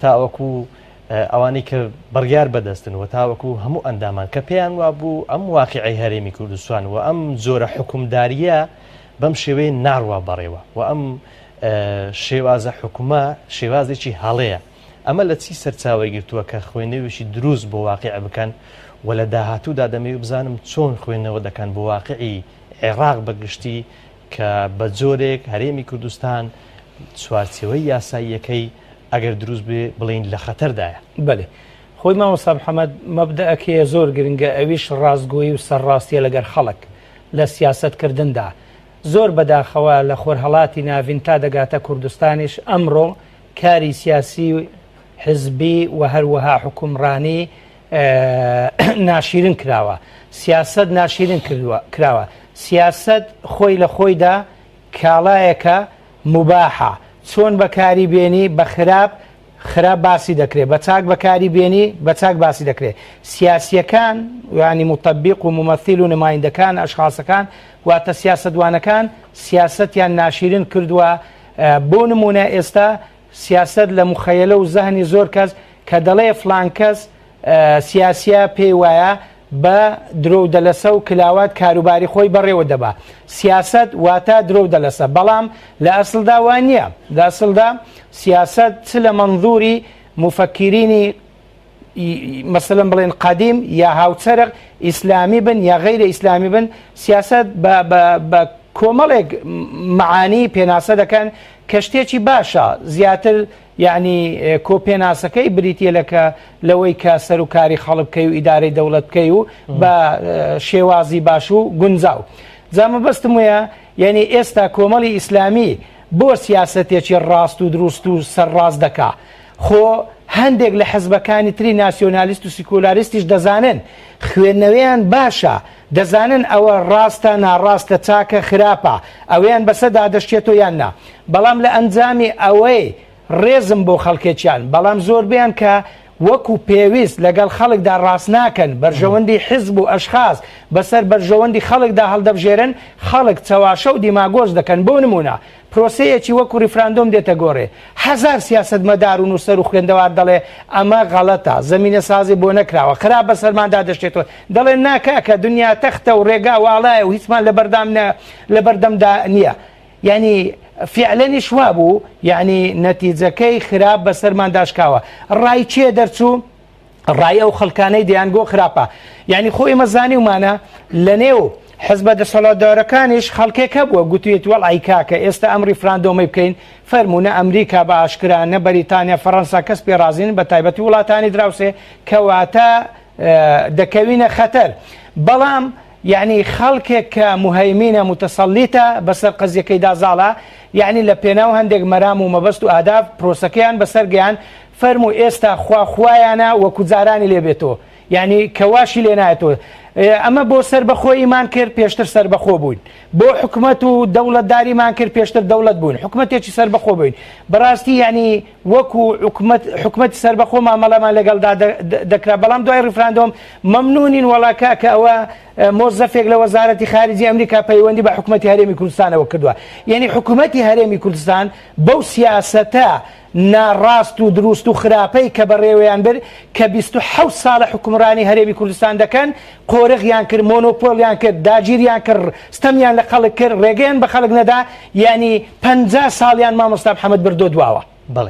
تاوەکو ئەوانەی کە بڕیار بەدەستن و تاوەکو هەموو ئەندامان کە پێیان وابوو ئەم واقعی هەرێمی کوردستان و ئەم جۆرە حکومداریە بەم شێوەیە ناڕوا بەڕێوە و ئەم شێوازە حکومە شێوازێکی هەڵەیە ئەمە لە چی سەرچاوی گرتووە کە خوێندنەوەشی دروست بۆ واقع بکەن و لە داهاتوودا دەمەوێت بزانم چۆن خوێندنەوە دەکەن بۆ واقعی عێراق بەگشتی کە بە جۆرێک هەرێمی کوردستان چوارچێوەی یاساییەکەی ئەگەر دروست بێ بڵین لە خەتەردایە. بەێ خۆی مامۆستا محەممەد مەبدەئەکەیە زۆر گرنگە ئەویش ڕاستگۆیی و سەرڕاستیە لەگەر خەڵک لە سیاستکردندا زۆر بەداخەوە لە خۆرهەڵاتی ناوین تا دەگاتە کوردستانیش ئەمڕۆ کاری سیاسی حزبی و هەروەها حکومڕانی ناشرین کراوە سیاست ناشرین کراوە سیاست خۆی لە خۆیدا کاڵایەکە مباحە چۆن بەکاری بێنی بە خراپ باسی دەکرێت بە چاک بەکاری بێنی بە چاک باسی دەکرێت سیاسیەکان ینی مطبق و ممەثیل و نمایندەکان ئەشخاصەکان واتە سیاسەتوانەکان سیاستیان ناشرین کردووە بۆ نمونە ئێستا سیاست لە مخەیلە و زەهنی زۆر کەس کە دەڵێ فلان کەس سیاسیە پێی وایە بە درۆ دەلەسە و کلاوات کاروباری خۆی بەڕێوە دەبا سیاست واتە درۆ دەلەسە بەڵام لە ئەسڵدا وان نییە لە ئەسڵدا سیاست چ لە منظوری مفەکرینی مثلەن بڵێن قەدیم یا هاوچەرق ئیسلامی بن یا غەیرە ئیسلامی بن سیاست بە کۆمەڵێک معانی پێناسە دەکەن کە شتێکی باشە زیاتر یعنی کۆپێناسەکەی بریتە لەوەی کە سەرکاری خەڵک بکەی و ئیدارەی دەوڵەت بکەی و بە شێوازی باش و گونجاو جامە بەستم وەیە یعنی ئێستا کۆمەڵی ئیسلامی بۆ سیاسەتێکی ڕاست و دروست و سەرڕاست دەکا خۆ هەندێک لە حەزبەکانی تری ناسیۆنالیست و سیکولاریستیش دەزانن خوێندنەوەیان باشە دەزانن ئەوە ڕاستە ناڕاستە چاکە خراپە ئەویان بەسەدا دەشتێتۆ یان نا بەڵام لە ئەنجامی ئەوەی ڕێزم بۆ خەڵکێکیان بەڵام زۆربیان کە وەکو پێویست لەگەڵ خەڵکدا ڕاست ناکەن بەرژەوەندی حزب و ئەشخاص بەسەر بەرژەوەندی خەڵکدا هەڵدەبژێرن خەڵک چەواشە و دیماگۆش دەکەن بۆ نمونە پرۆسەیەکی وەکو ریفراندۆم دێتە گۆڕێ هەزار سیاسەتمەدار و نووسەر و خوێندەوار دەڵێ ئەمە غەڵەتە زەمینە سازی بۆ نەکراوە خراپ بەسەرماندا دەشتێتەوە دەڵێن ناکاکە دنیا تەختە و ڕێگا واڵایە و هیچمان لە بەردەمدا نییە ینی فعلەنی شوا بوو ینی نەتیجەکەی خراپ بەسەرمان داشکاوە ڕای چێ دەرچوو ڕای ئەو خەڵکانەی دەیانگۆ خراپە یعنی خۆی ئێمە زانیومانە لە نێو حزبە دەسەڵاتدارەکانیش خەڵکێکە بووە گوتوێت وەڵعی کاکە ئێستا ئەم ریفراندۆمی بکەین فەرمونە ئەمریکا بە ئاشکرانە بەریتانیا فەڕەنسا کەس پێ رازین بە تایبەتی وڵاتانی دراوسێ کەواتە دەکەوینە خەتەر بەڵام یعنی خەڵکێک کە مهەیمینە متەسەڵیتە بەسەر قەزیەکەی دازاڵە یعنی لە پێناو هەندێک مەرام و مەبەست و ئاداب پرۆسەکەیان بەسەر گەیان فەرمو ئێستا خوایانە وەکو جارانی لێبێتەوە یعنی کەواشی لێ نایەتەوە ئەمە بۆ سەربەخۆ ئیمان کرد پێشتر سەربەخۆ بووین بۆ حکومەت و دەوڵەتداریمان کرد پێشتر دەوڵەت بوون حکومەتێکی سەربەخۆ بووین بەڕاستی ینی وەکو حکومەتی سەربەخۆ مامەڵەمان لەگەڵدا دەکرا بەڵام دوای ریفراندۆم مەمنونین وەڵاکە کە ئەوە مۆزەفێک لە وەزارەتی خارجی ئەمریکا پەیوەندی بە حکومەتی هەرێمی کوردستانەوە کردووە یعنی حکومەتی هەرێمی کوردستان بەو سیاسەتە ناڕاست و دروست و خراپەی کە بەڕێوەیان بر کە 27 ساڵە حکومڕانی هەرێمی کوردستان دەکەن قۆرغیان کرد مۆنۆپۆلیان کرد داگیریان کرد ستەمیان لە خەڵک کرد ڕێگەیان بە خەڵک نەدا یعنی 50 ساڵیان مامۆستا محەممەد بردۆ دواوە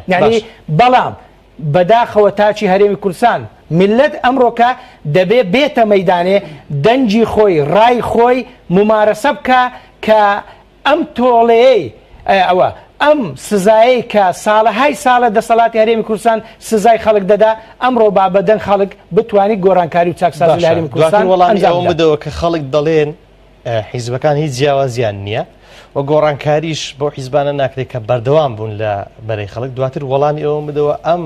یعنی بەڵام بەداخەوە تاچی هەرێمی کوردستان ملت ئەمڕۆکە دەبێ بێتە مەیدانێ دەنجی خۆی ڕای خۆی ممارەسە بکە کە ئەم تۆڵەیەی ئەوە ئەم سزایی کە ساڵەهای ساڵە دەسەڵاتی هەرێمی کوردستان سزای خەڵک دەدا ئەمڕۆ بابەدەن خەڵک بتوانانی گۆڕانکاری و چاکسازی لە هەرێمی کوردستان ئەنجام بدەوە کە خەڵک دەڵێن حیزبەکان هیچ جیاوازیان نییە و گۆڕانکاریش بۆ حیزبانە ناکرێت کە بەردەوام بوون لە بەرەی خەڵک دواتر وەڵامی ئەوە بدەوە ئەم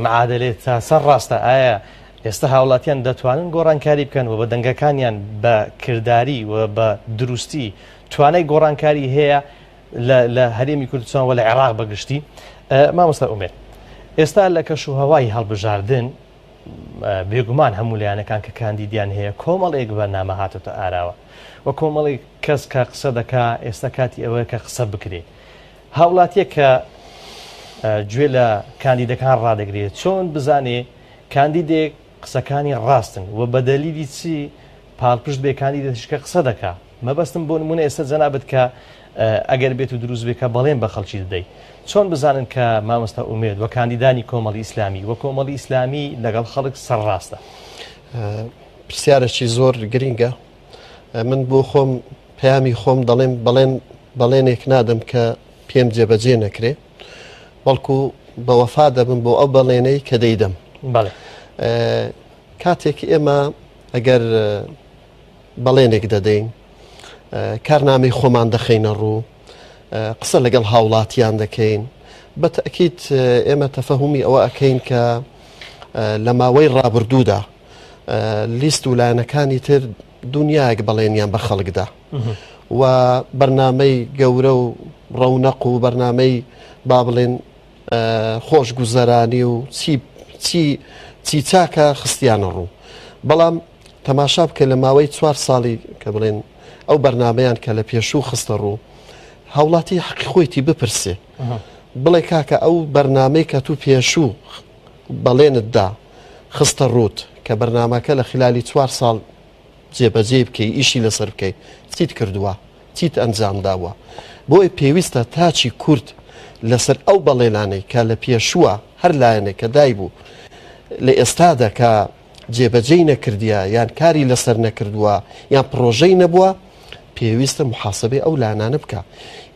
معادلێت تا سەر ڕاستە ئایا ئێستا هاوڵاتیان دەتوانن گۆڕانکاری بکەن و بە دەنگەکانیان بە کردداری و بە دروستی توانای گۆڕانکاری هەیە لە هەرێمی کوردستان و لە عێراق بەگشتی مامۆستا ئومێر ئێستا لە کەش و هەوای هەڵبژاردن بێگومان هەموو لایەنەکان کە کاندیدیان هەیە کۆمەڵێک بەرنامە هاتوتە ئاراوە و کۆمەڵی کەس کە قسە دەکا ئێستا کاتی ئەوەیە کە قسە بکرێ هاوڵاتیە کە گوێ لە کاندیدەکان ڕادەگرێت چۆن بزانێ کاندیدێک قسەکانی ڕاستن و بەدەلیلی چی پاڵپشت بێ کاندیدێکە قسە دەکا مەبەستم بۆ نمونە ئێستا جەنابەت کە ئەگەر بێت و دروست بێکە بەڵێن بە خەڵکی دەدەیت چۆن بزانن کە مامۆستا ئومێد و کاندیدانی کۆمەڵی ئیسلامی و کۆمەڵی ئیسلامی لەگەڵ خەڵک سەرڕاستە پرسیارێکی زۆر گرینگە من بۆ خۆم پەیامی خۆم دەڵێم بەڵێنێک نادەم کە پێم جێبەجێ نەکرێ بەڵکو بە وەفا دەبم بۆ ئەو بەڵێنەی کە دەیدەم کاتێکی ئێمە ئەگەر بەڵێنێک دەدەین کارنامەی خۆمان دەخینە ڕوو قسە لەگەڵ هاوڵاتیان دەکەین بە تەکیت ئێمە تەفەهومی ئەوە ئەکەین کە لە ماوەی ڕابردوودا لیست و لایەنەکانی تر دنیایەک بەڵێنیان بە خەڵکدا و بەرنامەی گەورە و ڕەونەق و بەرنامەی با بڵێن خۆش گوزەرانی و چی چاکە خستیانە ڕوو بەڵام تەماشا بکە لە ماوەی 4 ساڵی کە بڵێن ئەو بەرنمەیان کە لە پێشوو خستە ڕوو هاوڵاتی حەقی خۆیتی بپرسێ بڵێ کاکە ئەو بەرنمەی کە تو پێشوو بەڵێنتدا خستە ڕوت کە بەرنمەکە لە خلالی 4 ساڵ جێبەجێ بکەی ئیشی لەسەر بکەیت چیت کردووە چیت ئەنجام داوە بۆی پێویستە تاچی کورد لەسەر ئەو بەڵێنانەی کە لە پێشووە هەر لایەنێک کە دای بوو لە ئێستادا کە جێبەجێی نەکردیە یان کاری لەسەر نەکردووە یان پرۆژەی نەبووە پێویستە محاسبەی ئەو لایەنانە بکە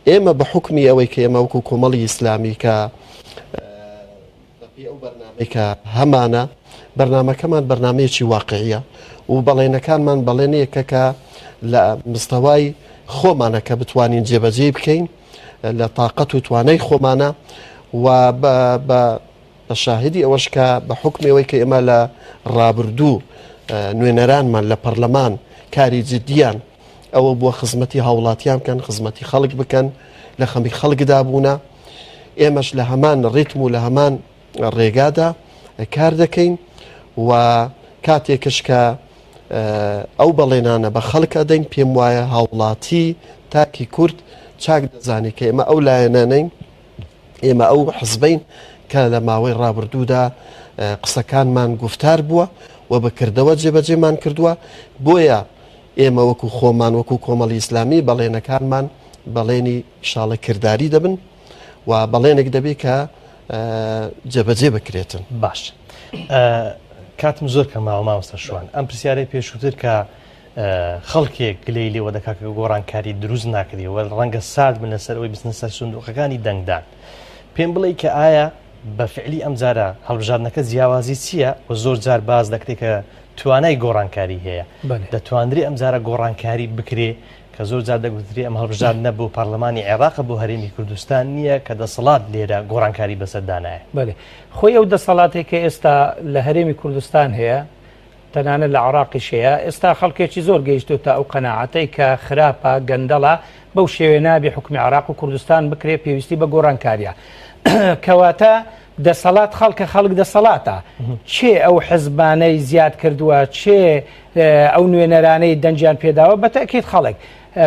ئێمە بە حکمی ئەوەی کە ئێمە وەکو کۆمەڵی ئیسلامی کە ئەو بەرنامەی کە هەمانە بەرنمەکەمان بەرنمەیەکی واقعیە و بەڵێنەکانمان بەڵێنەیەکە کە لە مستەوای خۆمانە کە بتوانین جێبەجێ بکەین لە تااقەت و توانای خۆمانە و بە شاهدی ئەوەش کە بە حکمەوەی کە ئێمە لە ڕابردوو نوێنەرانمان لە پەرلەمان کاری جدیان ئەوە بووە خزمەتی هاوڵاتیان بکەن خزمەتی خەڵک بکەن لە خەمی خەڵکدا بوونە ئێمەش لە هەمان ڕیتم و لە هەمان ڕێگادا کار دەکەین و کاتێکش کە ئەو بەڵێنانە بە خەڵکە دەین پێم وایە هاوڵاتی تاکی کورد چاک دەزانی کە ئێمە ئەو لایەنانەین ئێمە ئەو حزبین کە لە ماوەی ڕابردوودا قسەکانمان گفتار بووە و بەکردەوە جێبەجێمان کردووە بۆیە ئێمە وەکو خۆمان وەکو کۆمەڵی ئیسلامی بەڵێنەکانمان بەڵێنی شاڵە کردداری دەبن و بەڵێنێک دەبێت کە جەبەجێ بکرێتن. باش کاتم زۆر کە ماوە مامۆستا شوان ئەم پرسیارەی پێشووتر کە خەڵکێک گلەی لێوە دەکات کە گۆڕانکاری دروست ناکردی و ڕەنگە سارد بن لەسەرەوەی بستنە سەر سندوقەکانی دەنگدان پێم بڵێ کە ئایا بە فعلی ئەم جارە هەڵبژاردنەکە جیاوازی چییە و زۆر جار باز دەکرێت کە توانای گۆڕانکاری هەیە دەتوانرێت ئەم جارە گۆڕانکاری بکرێ کە زۆر جار دەگوتری ئەم هەڵبژاردنە بۆ پارلەمانی عێراق بۆ هەرێمی کوردستان نییە کە دەسەڵات لێرە گۆڕانکاری بەسەردانایە. بەێ خۆی ئەو دەسەڵاتێک کە ئێستا لە هەرێمی کوردستان هەیە تەنانە لە عراقیش هەیە ئێستا خەڵکێکی زۆر گەیشتو تا ئەو قەناعەتەی کە خراپە گەندەڵە بەو شێوێ نابی حکومی عراق و کوردستان بکرێ پێویستی بە گۆڕانکاریە کەواتە دەسەڵات خەڵک دەسەڵاتە چێ ئەو حزبانەی زیاد کردووە چێ ئەو نوێنەرانەی دەنجیان پێداوە بەتەکیت خەڵک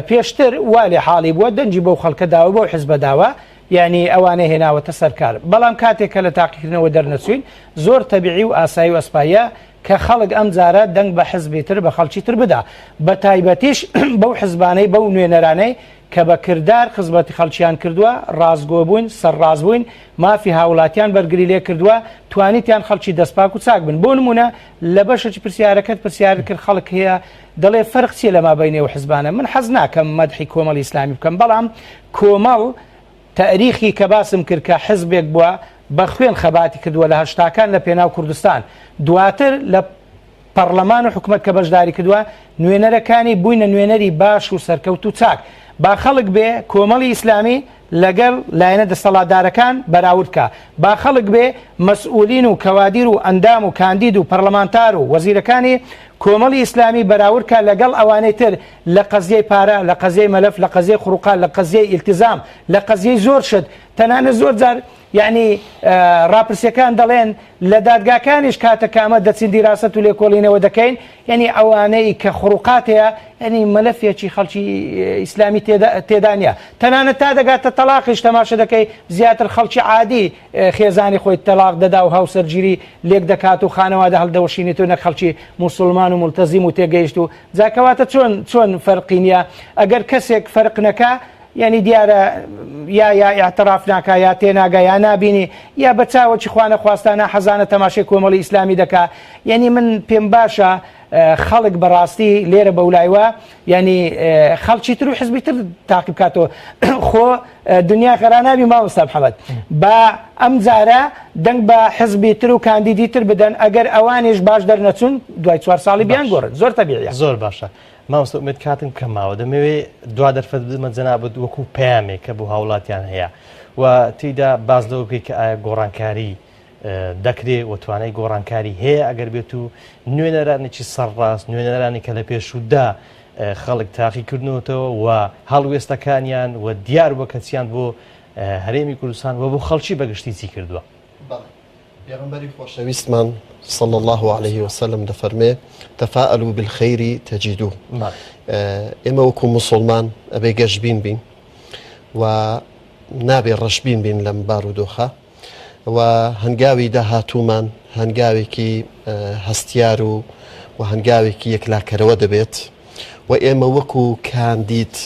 پێشتر وا لێ حاڵی بووە دەنجی بەو خەڵکە داوە بۆ حزبە داوە یعنی ئەوانەی هێناوەتە سەرکار بەڵام کاتێک کە لە تاقیکردنەوە دەرنەچوین زۆر تەبیعی و ئاسایی و ئەسپایە کە خەڵک ئەم جارە دەنگ بە حزبی تر بە خەڵکی تر بدا بە تایبەتیش بەو حزبانەی بەو نوێنەرانەی کە بە کردار خزمەتی خەڵکیان کردووە ڕازگۆ بوون سەرڕاز بووین مافی هاوڵاتیان بەرگری لێ کردووە توانیتیان خەڵکی دەستپاک و چاک بن بۆ نمونە لە بەشێکی پرسیارەکەت پرسیار کرد خەڵک هەیە دەڵێ فەرق چیە لە مابەینەوە حزبانە من حەز ناکەم مەدحی کۆمەڵی ئیسلامی بکەم بەڵام کۆمەڵ تاریخی کە باسم کرد کە حزبێک بووە بە خوێن خەباتی کردووە لە هەشتاکان لە پێناو کوردستان دواتر لە پەرلەمان و حکومەت کە بەشداری کردووە نوێنەرەکانی بووینە نوێنەری باش و سەرکەوت و چاک با خەڵک بێ کۆمەڵی ئیسلامی لەگەڵ لایەنە دەسەڵاتدارەکان بەراوردکە با خەڵک بێ مەسئولین و کەوادیر و ئەندام و کاندید و پەرلەمانتار و وەزیرەکانی کۆمەڵی ئیسلامی بەراوردکە لەگەڵ ئەوانەی تر لە قەزیەی پارە لە قەزیەی مەلەف لە قەزیەی خوڕوقا لە قەزیەی ئیلتیزام لە قەزیەی زۆر شت تەنانە زۆر جار یعنی ڕاپرسیەکان دەڵێن لە دادگاکانیش کاتە کامە دەچین دیراست و لێکۆڵینەوە دەکەین یعنی ئەوانەی کە خوڕوقات هەیە ینی مەلەفێکی خەڵکی ئیسلامی تێدا نیە تەنانەت تا دەگاتە تەلاقیش تەماشە دەکەی زیاتر خەڵکی عادی خێزانی خۆی تەلاق دەدا و هاوسەرگیری لێک دەکات و خانەوادە هەڵدەوەشینێتەوە نەک خەڵکی موسڵمان و مولتەزیم و تێگەیشت و جاکەواتە چۆن فەرقی نییە ئەگەر کەسێک فەرق نەکا یعنی دیارە یا اعتراف ناکە یا تێناگە یا نابینی یا بە چاوەکی خوانە خواستانە حەزانە تەماشای کۆمەڵی ئیسلامی دەکا یعنی من پێم باشە خەڵک بەڕاستی لێرە بەولایوە ینی خەڵکی تر و حزبی تر تاقیب کاتەوە خۆ دنیا خەرانابی مامۆستا محەممەد با ئەم جارە دەنگ بە حزبی تر و کاندیدی تر بدەن ئەگەر ئەوانێش باش دەرنەچون دوای 4 ساڵی بیان گۆڕن زۆر تەبیعیە زۆر باشە مامۆستا ئومێد کاتم کەماوە دەمەوێت دوا دەرفەت بدمە جەنابەت وەکو پەیامێک کە بۆ هاوڵاتیان هەیە و تێیدا باز لەوە بکەیت کە ئایا گۆڕانکاری دەکرێت و توانای گۆڕانکاری هەیە ئەگەر بێت و نوێنەرانێکی سەرڕاست نوێنەرانی کە لە پێشودا خەڵک تاقیکردنەوەتەوە و هەڵوێستەکانیان و دیار بۆ کەچیان بۆ هەرێمی کوردستان و بۆ خەڵکی بەگشتی چی کردووە پێغەمبەری خۆشەویستمان صلى الله عليه وسلم دەفەرمێ تەفاءلوا بالخير تجدوه ئێمە وەکو مسلمان ئەبێ گەشتبین بین و نابێ ڕەشبین بین لەم بارودۆخە و هەنگاوی داهاتوومان هەنگاوێکی هەستیار و هەنگاوێکی یەکلاکەرەوە دەبێت و ئێمە وەکو کاندید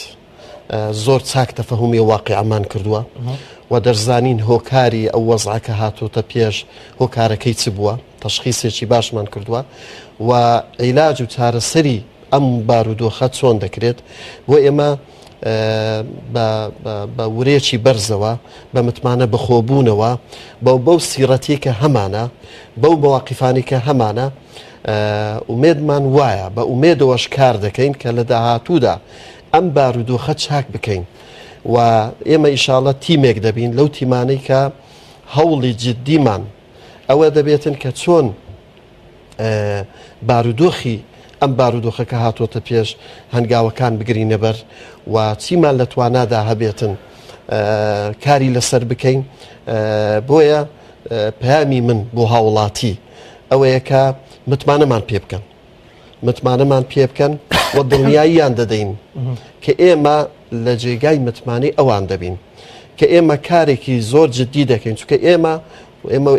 زۆر چاک تەفەهومی واقعەمان کردووە و دەرزانین هۆکاری ئەو وەزعەکە هاتووتە پێش هۆکارەکەی چ بووە تەشخیصێکی باشمان کردووە و عیلاج و چارەسەری ئەم بارودۆخە چۆن دەکرێت بۆ ئێمە بە ورێکی بەرزەوە بە متمانە بەخۆبوونەوە بەو سیرەتی کە هەمانە بەو مەواقیفانی کە هەمانە ئومێدمان وایە بە ئومێدەوەش کار دەکەین کە لە داهاتوودا ئەم بارودۆخە چاک بکەین و ئێمە ئیشاڵە تیمێک دەبین لەو تیمانەی کە هەوڵی جددیمان ئەوە دەبێتن کە چۆن بارودۆخی ئەم بارودۆخە کە هاتوۆتە پێش هەنگاوەکان بگرینە بەر و چیمان لە توانادا هەبێتن کاری لەسەر بکەین بۆیە پەیامی من بۆ هاوڵاتی ئەوەیە کە متمانەمان پێ بکەن متمانەمان پێ بکەن و دڵنیاییان دەدەین کە ئێمە لە جێگای متمانی ئەوان دەبین کە ئێمە کارێکی زۆر جددی دەکەین چونکە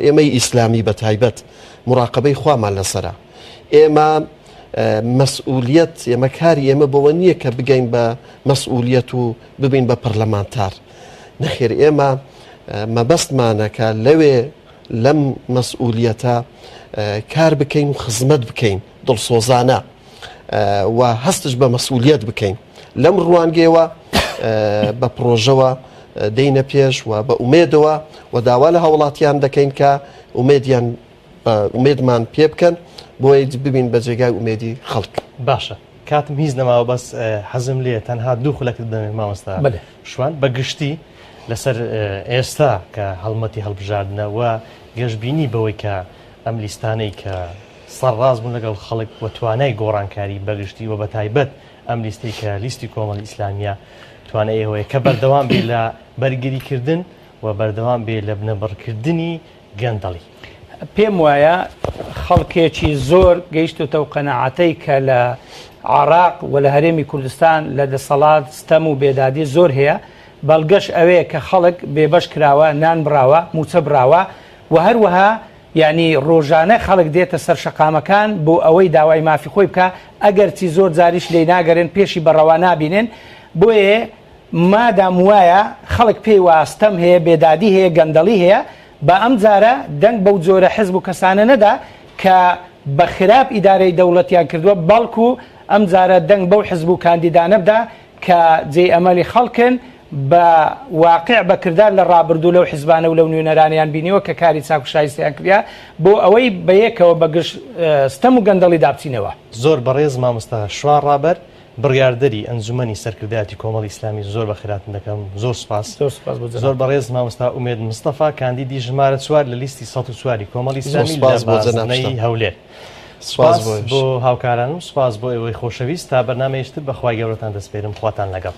ئێمەی ئیسلامی بە تایبەت مراقبەی خوامان لەسەرە ئێمە مەسئولیت ئێمە کاری ئێمە بەوە نییە کە بگەین بە مەسئولیت و ببین بە پەرلەمانتار نەخێر ئێمە مەبەستمانەکە لەوێ لەم مەسئولیەتە کار بکەین و خزمەت بکەین دڵسۆزانە و هەستش بە مەسئولیت بکەین لەم ڕوانگەوە بە پرۆژەوە دەینە پێش و بە ئومێدەوە و داوا لە هاوڵاتیان دەکەین کە ئومێدمان پێ بکەن بۆی ببین بە جێگای ئومێدی خەڵک باشە کاتم هیچ نەماوە بەس حەزم لێ تەنها دوو خولەکت دەمێ مامۆستا شوان بەگشتی لەسەر ئێستا کە هەڵمەتی هەڵبژاردنەوە گەشتبینی بەوەی کە ئەم لیستانەی کە سەرڕاست بوون لەگەڵ خەڵک و توانای گۆڕانکاری بەگشتی و بە تایبەت ئەم لیستی کە لیستی کۆمەڵی ئیسلامیە توانای ئێوەیە کە بەردەوام بێ لە بەرگریکردن و بەردەوام بێ لە بنەبڕکردنی گەندەڵی پێم وایە خەڵکێکی زۆر گەیشتوتە و قەنەعەتەی کە لە عێراق و لە هەرێمی کوردستان لە دەسەڵات ستەم و بێدادی زۆر هەیە بەڵگەش ئەوەیە کە خەڵک بێبەش کراوە نان براوە موچە براوە و هەروەها یعنی ڕۆژانە خەڵک دێتە سەر شەقامەکان بۆ ئەوەی داوای مافی خۆی بکە ئەگەر چی زۆر جاریش لێ ناگەرن پێشی بەڕەوا نابینێن بۆیە مادام وایە خەڵک پێی واستەم هەیە بێدادی هەیە گەندەڵی هەیە بە ئەم جارە دەنگ بەو جۆرە حزب و کەسانە نەدا کە بە خراپ ئیدارەی دەوڵەتیان کردووە بەڵکو ئەم جارە دەنگ بەو حزب و کاندیدانە بدا کە جێ ئەمەلی خەڵکن بە واقع بەکردار لە ڕابردوو لەو حیزبانە و لەو نوێنەرانیان بینیوە کە کاری چاک و شایستیان کردیا بۆ ئەوەی بەیەکەوە بەگشت ستەم و گەندەڵی دابچینەوە زۆر بەڕێز مامۆستا شوان ڕابەر بڕیاردەری ئەنجومەنی سەرکردایەتی کۆمەڵی ئیسلامی زۆر بە خێراتن دەکەم زۆر سپاس زۆر بەڕێز مامۆستا ئومێد مستەفا کاندیدی ژمارە 4 لە لیستی 104 کۆمەڵی ئیسلامی لە بازنەی هەولێر سپاس بۆ هاوکارانم سپاس بۆ ئێوەی خۆشەویست تا بەرنامەیەشتر بەخوای گەورەتان دەسپێرم خواتان لەگەڵ